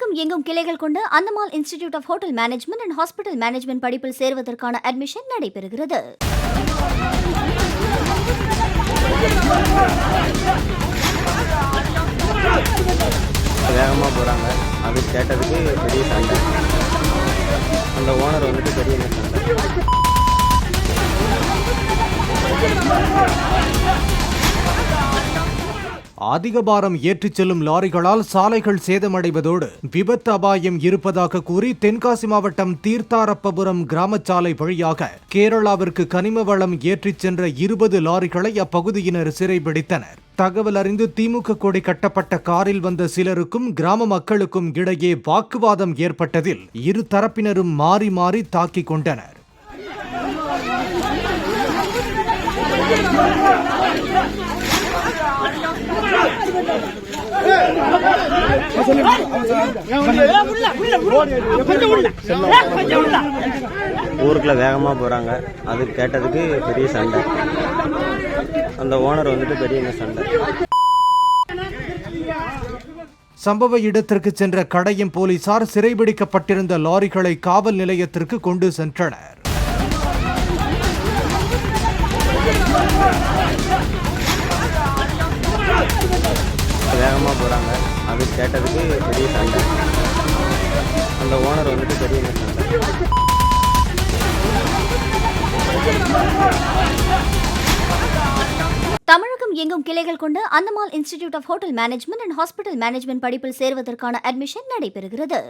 தமிழகம் எங்கும் கிளைகள் கொண்டு அந்தமால் institute of hotel management and hospital management படிப்பில் சேர்வதற்கான அட்மிஷன் நடைபெறுகிறது. வேகமாக போகிறாங்க. அது கேட்டதுக்கு பெரிய சண்டை. அந்த ஓனர் வந்துட்டு பெரிய சண்டை. அதிக பாரம் ஏற்றிச் செல்லும் லாரிகளால் சாலைகள் சேதமடைவதோடு விபத்து அபாயம் இருப்பதாக கூறி தென்காசி மாவட்டம் தீர்த்தாரப்பபுரம் கிராமச்சாலை வழியாக கேரளாவிற்கு கனிம வளம் ஏற்றிச் சென்ற 20 லாரிகளை அப்பகுதியினர் சிறைபிடித்தனர். தகவல் அறிந்து திமுக கொடி கட்டப்பட்ட காரில் வந்த சிலருக்கும் கிராம மக்களுக்கும் இடையே வாக்குவாதம் ஏற்பட்டதில் இரு தரப்பினரும் மாறி மாறி தாக்கிக் கொண்டனர். ஊருக்குள்ள வேகமாக போகிறாங்க. அது கேட்டதுக்கு பெரிய சண்டை. அந்த ஓனர் வந்துட்டு பெரிய சண்டை. சம்பவ இடத்திற்கு சென்ற கடையம் போலீசார் சிறைபிடிக்கப்பட்டிருந்த லாரிகளை காவல் நிலையத்திற்கு கொண்டு சென்றனர். வேகமாக போகிறாங்க. அது கேட்டதுக்கு பெரிய சண்டை. அந்த ஓனர் வந்துட்டு பெரிய சண்டை. தமிழகம் எங்கும் கிளைகள் கொண்டு அந்தமால் institute of hotel management and hospital management படிப்பில் சேர்வதற்கான அட்மிஷன் நடைபெறுகிறது.